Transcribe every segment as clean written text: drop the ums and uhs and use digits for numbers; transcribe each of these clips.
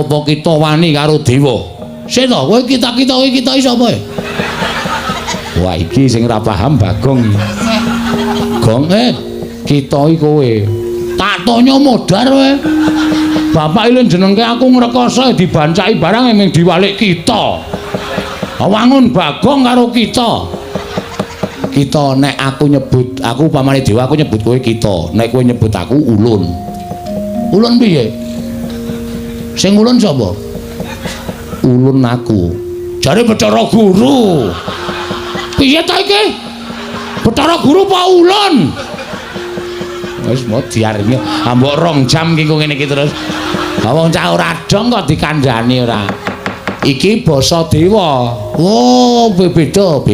apa kita wani karo dewa? Sik to, kowe kita-kita kowe kita iki sapa? Wah iki sing ora paham Bagong. Gong kita iki kowe. Tak tanya modar kowe. Bapak iki jenengke aku ngrekoso dibancaki barang emeng diwalik kita. Wangun Bagong karo kita. Kita nek aku nyebut aku pamane dewa aku nyebut kowe kita. Nek kowe nyebut aku ulun. Ulun piye? Sing ulun sapa? Ulun aku. Jare Bathara Guru. Piye ta iki? Bathara Guru apa ulun? Wis mau diareni ambok 2 jam iki kok ngene iki terus. Wong cah ora dong kok dikandhani ora. Iki basa dewa. Oh, beda.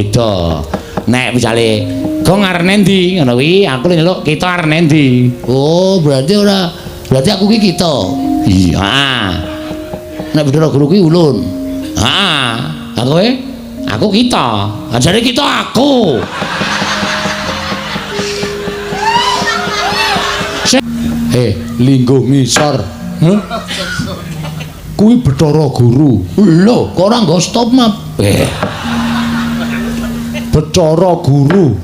Nek misale kok arene ndi ngono kuwi aku nyeluk kita arene ndi. Oh, berarti aku ki kita. Iya. Nek Bathara Guru ki ulun. Heeh. Aku kita. Ajare kita aku. Linggo ngisor. Kuwi Bathara Guru. Lho, kok ora nggo stop map? Bathara Guru.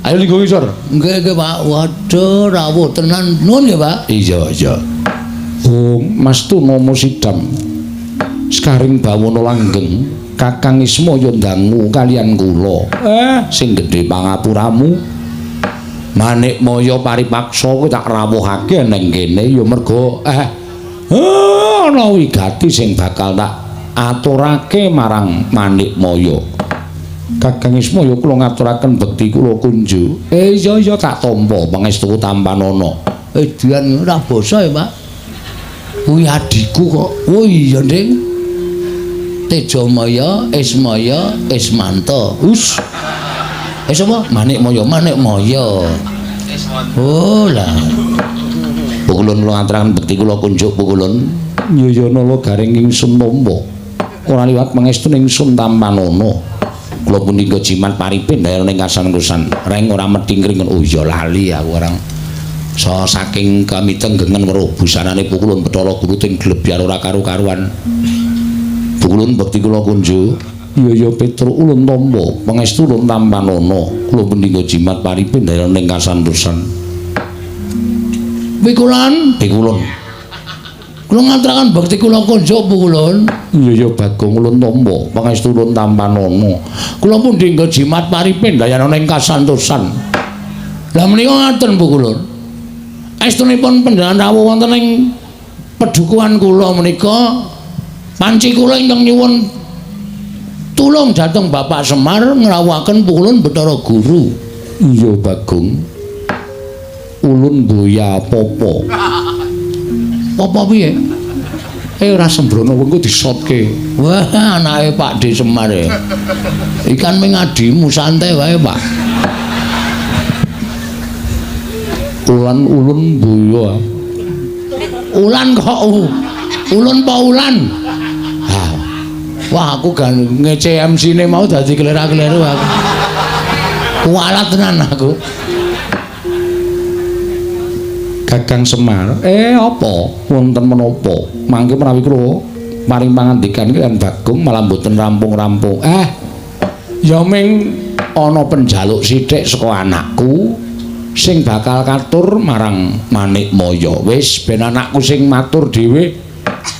Ayo linggo ngisor. Nggih, Pak. Waduh, rawuh tenan. Nuwun ya, Pak. Iya. Oh, Mas tu nomo sidam. Sekaring bawana langgeng, Kakang Ismaya ndangu kalian kula. Sing gedhe pangapuramu. Manik Maya paripaksa kowe tak rawuhake nang kene ya mergo ana wigati sing bakal tak aturake marang Manik Maya. Kakang Ismaya kula ngaturaken bekti kula kunjuk. Iya tak tampa pangestu tampanana. Dian ora basa ya, Pak. Kuwi adikku kok. Oh iya, Nding. Tejamaya, Ismaya, Ismanta. Sapa? Manik Maya. Oh lah. Pukulun kula ngaturaken bekti kula kunjuk pukulun. Nyayana garing ingsun nampa. Ora liwat pangestu ingsun tampanana. Kula punika jimat paripin dayaning kasan-kusan. Reng ora medhing-ring. Oh iya lali aku orang. Saking kami tenggengen weruh busanane pukulun Bathara Guru ting glebyar ora karu-karuan. Pukulun bekti kula kunjuk. Iya Petro ulun tampa pangestu ulun tampanana kula punika jimat paripin dayaning kasantosan. Pikulun kula ngaturaken bekti kula kunjuk pukulun. Iya Bagong ulun tampa pangestu ulun tampanana kula punika jimat paripin dayaning kasantosan. Lah menika ngaten pukulun. Estunipun panjenengan rawuh wonten ing pedukuhan kula menika panci kula ingkang nyuwun tulung dhateng Bapak Semar ngrawuhaken pukulun Bathara Guru. Iya Bagong. Ulun boya apa-apa. Apa piye? Ora sembrono wengko disotke. Wah, anake Pak D Semar e. Ikan mengadimu santai wae, Pak. Ulun boya. Ulan kok ulun apa ulan? Wah aku kan ngece MC-ne mau dadi kelera-keleru aku. Kualat tenan aku. Kakang Semar, apa? Wonten menapa? Mangke menawi kula maring pangandikan kaliyan Bagong malah mboten rampung-rampung. Ya ming ana penjaluk sithik saka anakku sing bakal katur marang Manik Maya. Wis ben anakku sing matur dhewe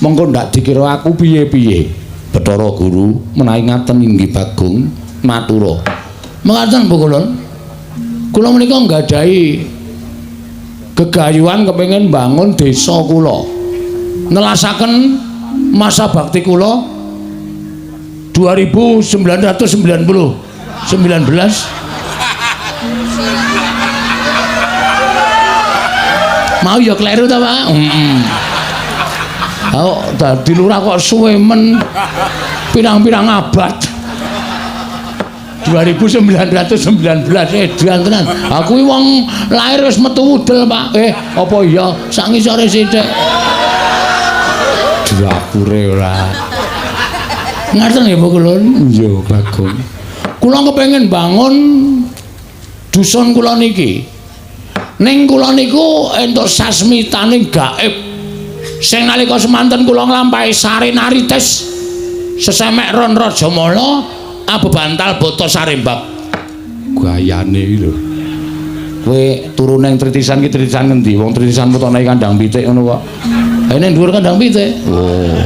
mengko ndak dikira aku piye-piye. Bathara Guru menawi ngaten inggih Bagong matura. Mekaten pukulun. Kula menika nggadahi gegayuhan kepengin bangun desa kula. Nelasaken masa bakti kula 1919 mau ya kleru ta, Pak? Dadi lurah kok suwe men pirang-pirang abad. 2919 edan tenan. Aku iki wong lahir wis metu wudel, Pak. Apa iya sak ngisore sithik. Dapure ora. Ngaten ya, Bu Kulun? Iya, Bagong. Kula kepengin bangun dusun kula niki. Ning kula niku entuk sasmitaning gaib. Sing nalika semanten kula nglampahi sare narites sesemek ron Rajamala abebantal boto sarembab. Gayane iki lho. Kowe turun ning tritisan ki tritisan ngendi? Wong tritisan mutone kandang pitik ngono kok. Ha ning dhuwur kandang pitik. Oh.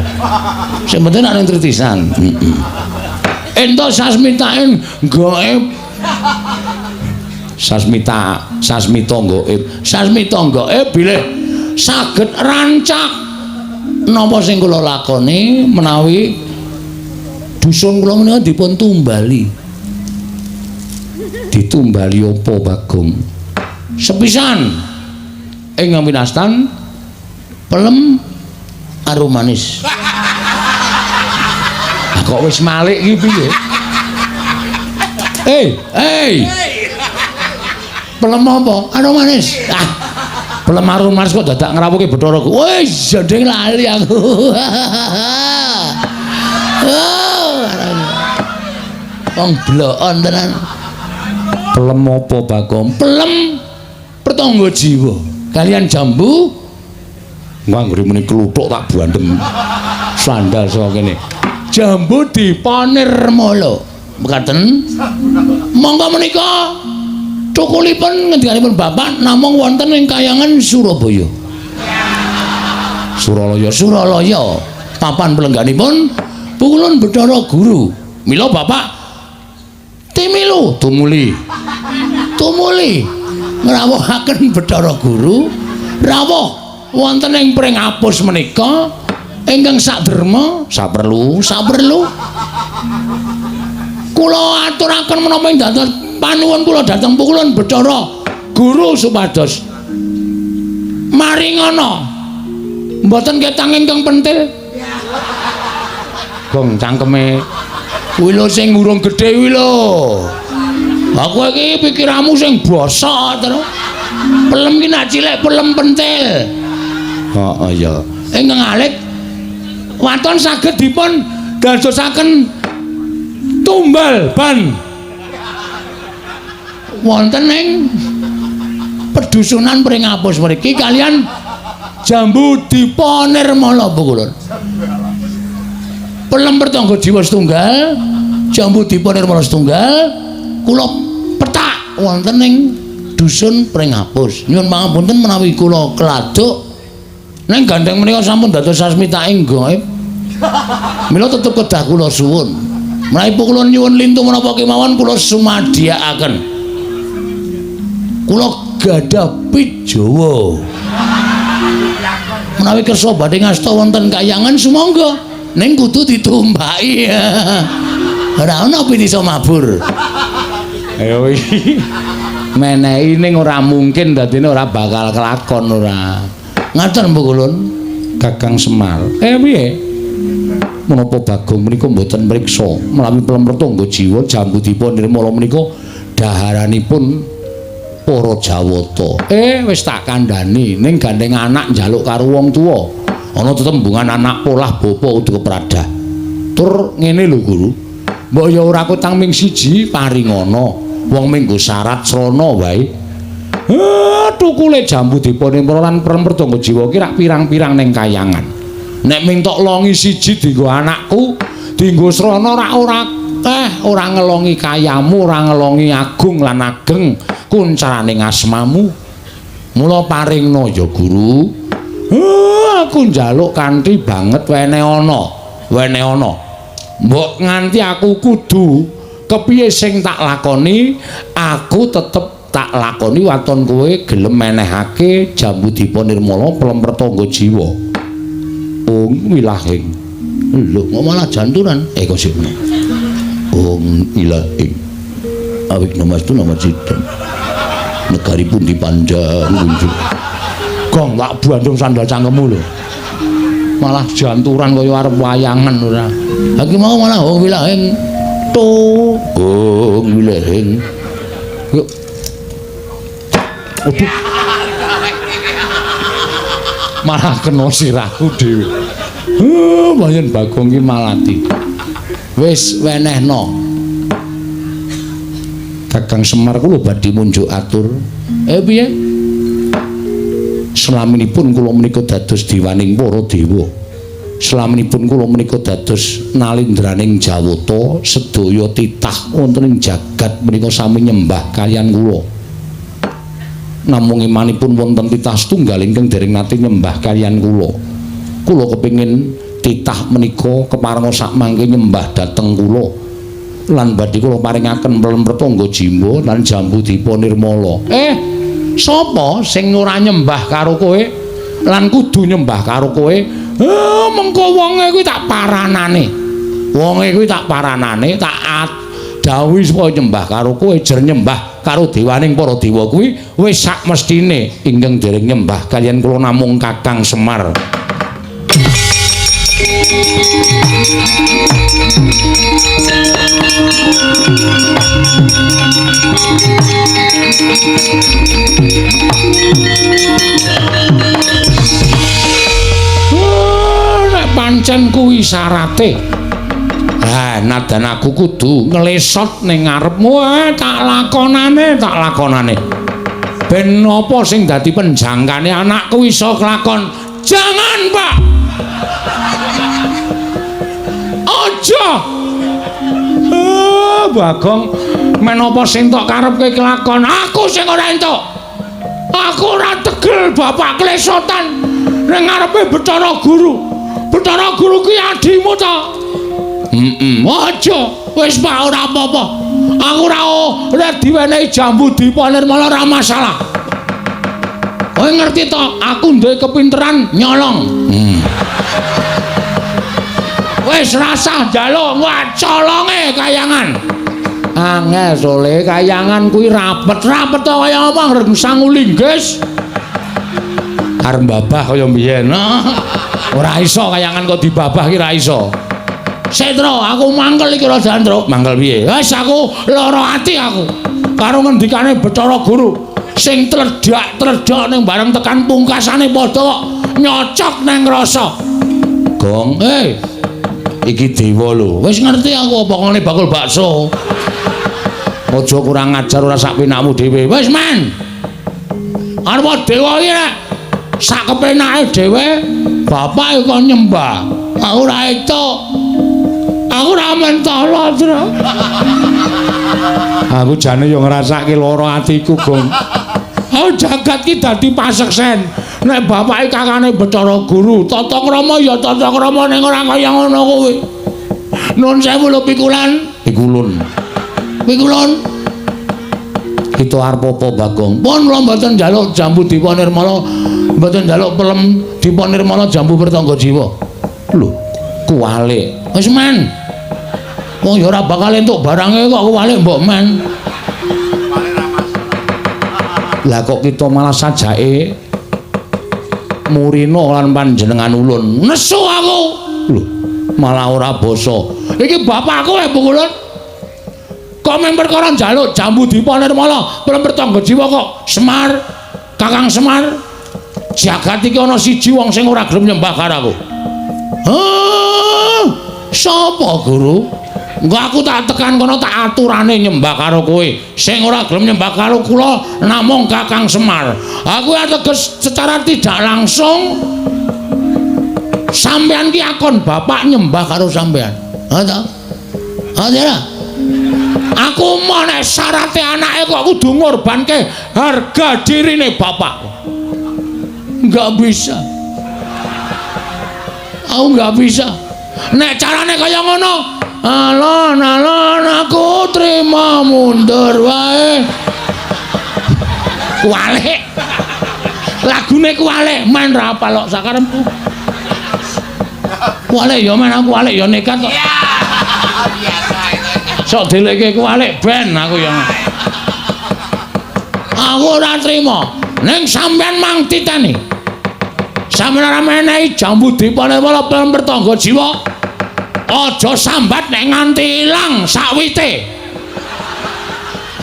Sing penting nek ning tritisan. Ento sasmitaen gaib. Sasmita gaib. Sasmita gaib bilih saged rancak napa sing kula lakoni menawi dusun kula menika dipun tumbali. Ditumbali apa Bagong? Sepisan ing winastan pelem arum manis. Kok wis malik iki piye? Pelem apa? Arum manis. Pelem arum manis kok dadak ngrawuhke Bathara. Wis jendeng lali aku. Wong blokon tenan. Pelem apa Bagong? Pelem pertangga jiwa kalian jambu nganggone muni kluthuk tak bandem sandal saka kene jambu dipanir mala mekaten monggo menika cukulipun ngendikanipun Bapak namung wonten ing Kayangan Surabaya papan pelengganipun Pukulun Bathara Guru mila Bapak timilu tumuli ngrawuhaken Bathara Guru rawuh wonten ing pring apus menika ingkang saderma saperlu kula aturaken menapa ing dados panuwun kula dhateng Pukulun Bathara Guru supados maringana mboten ketang ingkang pentil Gong cangkeme kuwi lho sing urung gedhe kuwi lho. Aku iki pikiranmu sing bosok terus. Pelem ki nak cilik pelem pentil. Heeh ya. Ingkang alit waton saged dipun dadosaken tumbal ban. Wonten ing pedusunan pring apus mriki kalian jambu dipanirmala Pukulun. Pelem pertangga jiwa setunggal, jambu dipanirmala setunggal. Kula petak wonten ing dusun pring apus. Nyuwun pangapunten menawi kula keladuk ning gandeng menika sampun dados sasmita ing gaib. Mila tetep kedah kula suwun. Menawi kula nyuwun lintu menapa kemawon kula sumadhiakaken. Kula gadah pijawa. Menawi kersa badhe ngasta wonten Kayangan sumangga ning kudu ditumbaki. Ora ana pinisa mabur. Ayo iki menehi ning ora mungkin dadine ora bakal kelakon ora. Ngaten Pukulun Kakang Semar. Piye? Menapa Bagong menika mboten mriksa menawi pelem pertangga jiwa jambu dipun nirmala menika daharanipun para Jawata. Wis tak kandhani ning gandeng anak njaluk karo wong tuwa. Ana tetembungan anak polah bapa uga kepradah. Tur ngene lho Guru. Mbok ya ora kutang ming siji paringana. Wong minggu syarat srana wae. Tukule jambu dipun nirmala lan pertangga jiwa ki rak pirang-pirang ning Kayangan. Nek ming tok longi siji dienggo anakku, dienggo srana ora ngelongi kayamu, ora ngelongi agung lan ageng kuncaraning asmamu. Mula paringna ya Guru. Aku njaluk kanthi banget wene ana. Mbok nganti aku kudu kepiye sing tak lakoni, aku tetep tak lakoni waton kowe gelem menehake jambu dipun nirmala pelem pertangga jiwa. Wilahing. Lho, kok malah janturan? Kok sik meneh. Wilahing. Awik namastu nama sidang. Negaripun dipanjang kunjuk. Gong tak bandung sandal cangkemmu lho. Malah janturan kaya arep wayangan ora. Ha ki mau malah wilahing. Wilahing. Yuk. Aduh. Malah kena sirahku dhewe. Pancen Bagong ki malati. Wis wenehno. Kakang Semar ku lho badhe munjuk atur. Piye? Selaminipun kula menika dados dewaning para dewa. Selaminipun kula menika dados nalindraning jawata, sedaya titah wonten ing jagat menika sami nyembah kaliyan kula. Namung imanipun wonten titah setunggal ingkang dereng nate nyembah kaliyan kula. Kula kepingin titah menika keparenga sak mangke nyembah dhateng kula. Lan badhe kula paringaken mrepangga jimba lan jambu dipa nirmala. Sapa sing ora nyembah karo kowe lan kudu nyembah karo kowe? Mengko wonge kuwi tak paranane. Wonge kuwi tak paranane, tak dawuhi supaya nyembah karo kowe, jer nyembah karo dewaning para dewa kuwi wis sak mestine. Ingkang dereng nyembah kaliyan kula namung Kakang Semar. Nek pancen kuwi syarate. Nadan aku kudu nglesot ning ngarepmu, tak lakonane. Ben apa sing dadi penjangkane anakku iso kelakon? Jangan, Pak. Aja. Bagong, men apa sing tok karepke kelakon? Aku sing ora entuk. Aku ora tegel bapak klesotan ning ngarepe Bathara Guru. Bathara Guru kuwi adimu to? Aja. Wis Pak ora apa-apa. Aku ora diwenehi jambu dipa nirmala ora masalah. Kowe ngerti to, aku duwe kepinteran nyolong. Wis rasah njaluk colonge kayangan. Angel sole kayangan kuwi rapet-rapet to kaya apa rengsang ulinggis. Arep babah kaya mbiyen. Ora iso kayangan kok dibabah ki ora iso. Setro, aku mangkel iki ora jandruk. Mangkel piye? Wis aku lara ati aku. Karo ngendikane Bathara Guru sing tledhak ning bareng tekan pungkasane padha nyocok nang rasa. Gong, iki dewa lho. Wis ngerti aku apa ngene bakul bakso. Aja kurang ajar ora sak penakmu dhewe. Wis men. Arep dewa iki nek sak kepenake dhewe, bapak kok nyembah. Aku ora etuk. Aku ora mentolo, Tru. Aku jane yo ngrasake lara atiku, Gong. Jagat ki dadi paseksen. Nek bapake kakane Bathara Guru, tata krama ya tata krama ning ora kaya ngono kuwi. Nuwun sewu lho Pikulun. Kita arep apa, Bagong? Pun kula mboten njaluk jambu dipa nirmala, mboten njaluk pelem dipa nirmala jambu pertangga jiwa. Lho, kuwalik. Wis men. Wong ya ora bakal entuk barange kok kuwalik mbok men. Lah kok kita malah sajake murina lan panjenengan ulun. Nesu aku. Lho, malah ora basa. Iki bapakku Pikulun. Kok men perkara njaluk jambu dipa nirmala, pelem pertangga jiwa kok Semar, Kakang Semar. Jagat iki ana siji wong sing ora gelem nyembah karo aku. Sapa, Guru? Engko aku tak tekan kono tak aturane nyembah karo kowe. Sing ora gelem nyembah karo kula namung Kakang Semar. Aku ateges secara tidak langsung sampean ki akon bapak nyembah karo sampean. Ha ta? Ha ta? Aku mau nek syarate anake kok kudu ngorbanke harga dirine bapak. Enggak bisa. Aku enggak bisa. Nek carane kaya ngono, alon aku terima mundur wae. Kuwalik. Lagune kuwalik, main ra apal kok sakarepku. Kuwalik ya men aku kuwalik ya nekat kok. Iya. Biasa itu. Sok dileke kuwalik ben aku ya. Aku ora trima. Ning sampean mang titeni. Sampeyan ora menehi jambu dipa nirmala pelem pertangga jiwa. Aja sambat nek nganti ilang sakwite.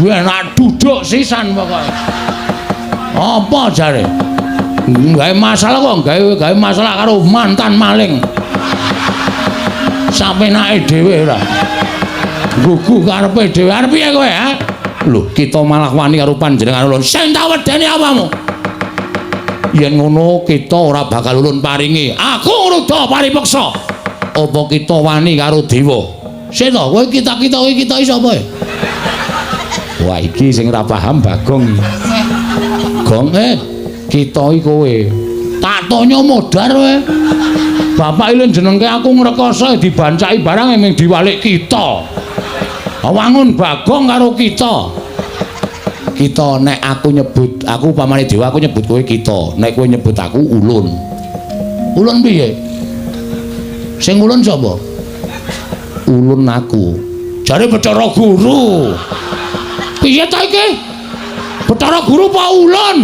Kuwi enak duduk sisan pokoke. Apa jare? Gawe masalah kok gawe masalah karo mantan maling. Sampenake dhewe ora. Gugu karepe dhewe. Arep piye kowe, ha? Lho, kita malah wani karo panjenengan ulun. Sing tak wedeni apamu? Yen ngono kita ora bakal ulun paringi. Aku ngruda paripeksa. Apa kita wani karo dewa? Sik to, kowe kita-kita iki sapa? Wah iki sing ora paham Bagong. Gong kita iki kowe. Tak tanya modar kowe. Bapak ilun jenengke aku ngrekoso dibancaki barang emeng diwalik kita. Wangun Bagong karo kita. Kita nek aku nyebut, aku pamane dewa aku nyebut kowe kita. Nek kowe nyebut aku ulun. Ulun piye? Sing ulun sapa? Ulun aku. Jare Bathara Guru. Piye ta iki? Bathara Guru apa ulun?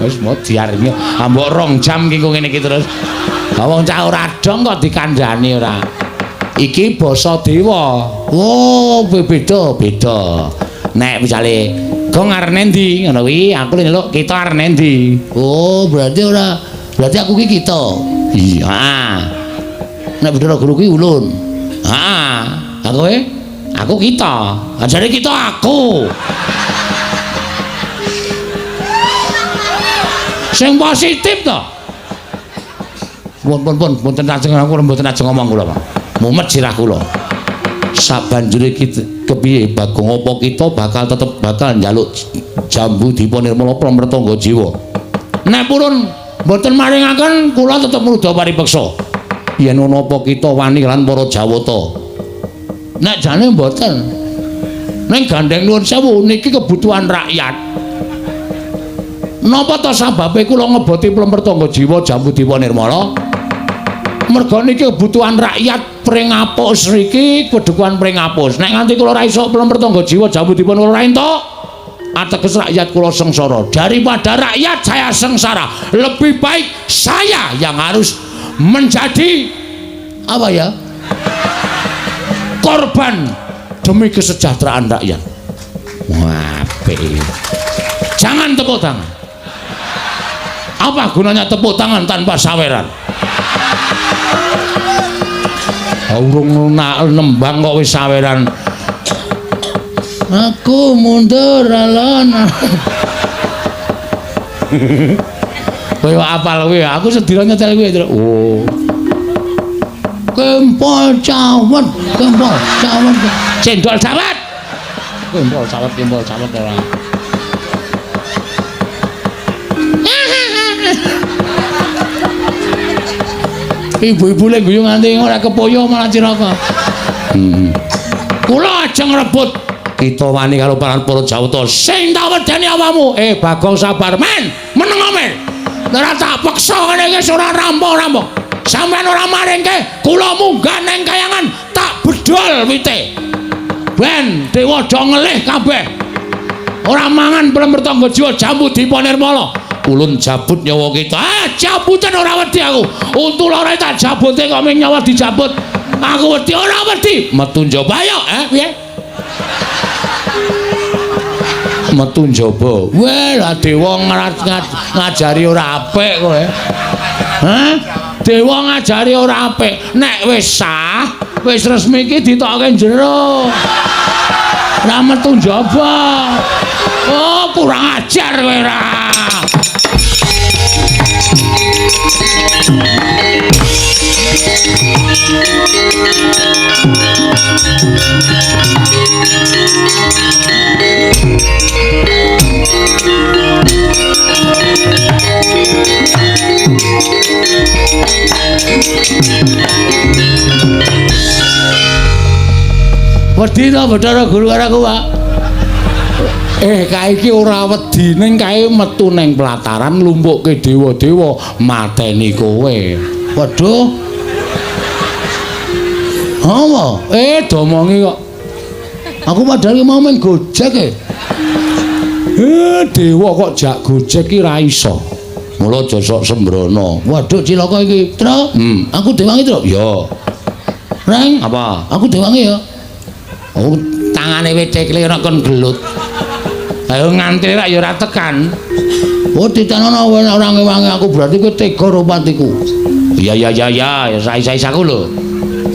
Wis mau diaringe ambok 2 jam iki kok ngene iki terus. Wong cah ora dong kok dikandhani ora. Iki basa dewa. Oh, beda. Nek misale kok arene ndi ngono kuwi aku nyeluk kita arene ndi. Oh, berarti aku ki kita. Iya. Nek Bathara Guru ki ulun. Heeh. Aku kita. Ajare kita aku. Sing positif to. Pun mboten ajeng aku mboten ajeng ngomong kula, Pak. Mumet sirah kula. Sabanjure kepiye Bagong apa kita bakal njaluk jambu Dipa Nirmala Pramrtangga Jiwa. Nek purun mboten maringaken kula tetep mrudha paripeksa. Yen ana apa kita wani lan para Jawata. Nek jane mboten. Ning gandeng nuwun sewu niki kebutuhan rakyat. Napa to sababe kula ngeboti Pramrtangga Jiwa jambu Dipa Nirmala? Merga niki kebutuhan rakyat pring apus niki kedukuhan pring apus. Nek nganti kula ora iso Pramrtangga Jiwa jambu Dipa Nirmala entuk, ateges rakyat kula sengsara. Daripada rakyat saya sengsara, lebih baik saya yang harus menjadi apa ya? Korban demi kesejahteraan rakyat. Wah, jangan tepuk tangan. Apa gunanya tepuk tangan tanpa saweran? Urung nembang kok wis saweran. Aku mundur alon. Kowe apal kowe, aku sedira nyetel kowe. Oh. Kempol cawet. Cendol cawet. Kempol cawet ora. Ibu-ibu le guyu nganti ora kepoyo malah ciraka. Kula ajeng rebut kita wani karo para Jawata sing tak wedeni awakmu. Bagong sabar men, meneng men. Ora tak peksa ngene iki ora rampung-rampung. Sampeyan ora maringke kula munggah ning kayangan tak bedol wite. Ben dewa do ngelih kabeh. Ora mangan Pramrtangga Jiwa jambu Dipa Nirmala. Ulun jabut nyawa kita. Jabutan ora wedi aku. Untu lore tak jabute kok ming nyawa dijabut. Aku wedi ora wedi. Metu njaba yo, piye? Metu njaba. Weh, lah dewa ngajari ora apik kowe. Hah? Dewa ngajari ora apik. Nek wis sah, wis resmi iki ditokke jero. Ora metu njaba. Oh, kurang ajar kowe ora. Wedi to Bathara Guru karo aku, Pak. Kae iki ora wedi ning kae metu ning pelataran lumpukke dewa-dewa mateni kowe. Waduh. Apa? Domongi kok. Aku padahal mau main gojek dewa kok jak gojek ki ra iso. Mula aja sok sembrono. Waduh cilaka iki, Tru. Aku dewangi, Tru. Ya. Reng, apa? Aku dewangi ya. Oh, tangane wecekle ora kon gelut. Ayo nganti rak ya ora tekan. Oh, ditanono ora ngewangi aku berarti kowe tega rupatiku. Iya, sai-saisaku lho.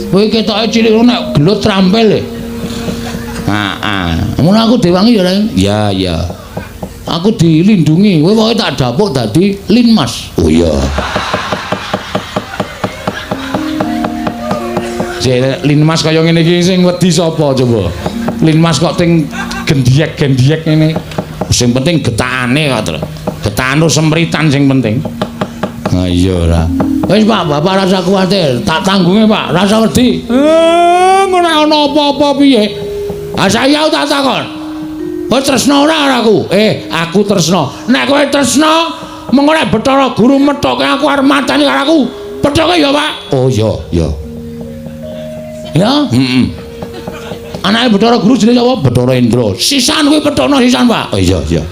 Kowe ketoke cilik nek gelut trampil e. Ngono aku diwangi ya, Reng. Iya. Aku dilindungi, kowe pokoke tak dapuk dadi linmas. Oh iya. Linmas kaya ngene iki sing wedi sapa coba? Linmas kok ting gendiek-gendiek ngene. Sing penting getakane kok, Tru. Getakan sempritan sing penting. Nah iya ora. Wis Pak, Bapak rasa kuwatir, tak tanggunge Pak, rasa wedi. Ngono ana apa-apa piye? Ah saya tak takon. Kowe tresno ora aku? Aku tresno. Nek kowe tresno, mengko nek Bathara Guru methoke aku arep mateni karo aku. Pethoke ya, Pak. Oh iya, iya. Ya? Anake Bathara Guru jenenge apa? Bathara Indra. Sisan kuwi pethono sisan, Pak. Oh iya, iya.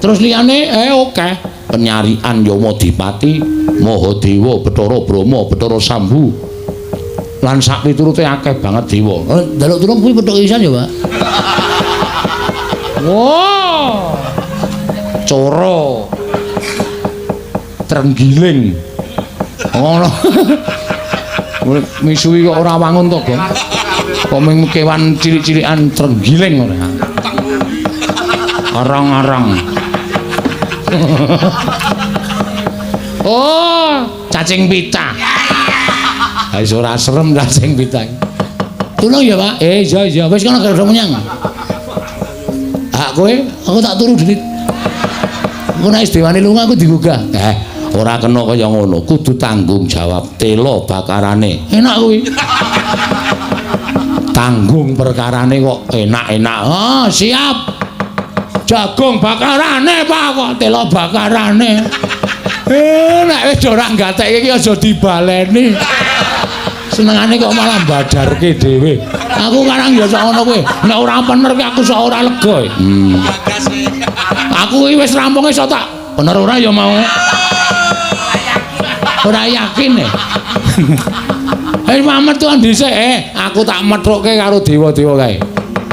Terus liyane oke. Penyarian Yamadipati, Mahadewa, Bathara Brahma, Bathara Sambu. Lan sak piturute akeh banget dewa. Njaluk tulung kuwi pethok sisan ya, Pak. Wow. Coro. Trenggiling. Ngono. Misuwi kok ora wangun to, Gong. Kok mung kewan cilik-cilikan trenggiling ora. Arang-arang. Oh, cacing pita. Ha iso ora serem cacing pita. Tulung ya, Pak. Iya, iya. Wis kono gara menyang. Hak kowe, aku tak turu delit. Engko nek dewane lunga aku digugah. Ora kena kaya ngono, kudu tanggung jawab tela bakarane. Enak kuwi. Tanggung perkarane kok enak-enak. Oh, siap. Jagung bakarane, Pak, kok tela bakarane. Nek wis ora gatekke iki aja dibaleni. Senengane kok malah badarke dhewe. Aku karang ya sak ngono kuwi. Nek ora bener ki aku sak ora lega. Aku iki wis rampunge iso tak bener ora ya mau. Ora yakin e. Hei Mamet tuan dhisik aku tak methuke karo dewa-dewa kae.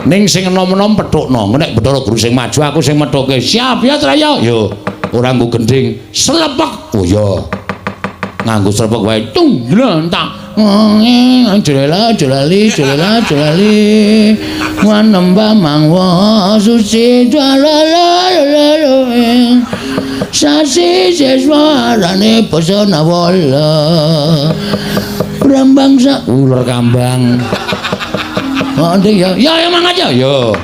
Ning sing enom-enom pethukno. Nek Bathara Guru sing maju aku sing methuke. Siap ya Traya. Yo, ora nggo gending, slepek. Oh iya. Nganggo slepek wae. Tung, tak. Jelela jelali jelela jelali wanamba mangwa suci jalalala sasi seswarane pesona wala brambang sa ular kambang. Oh ya emang aja yo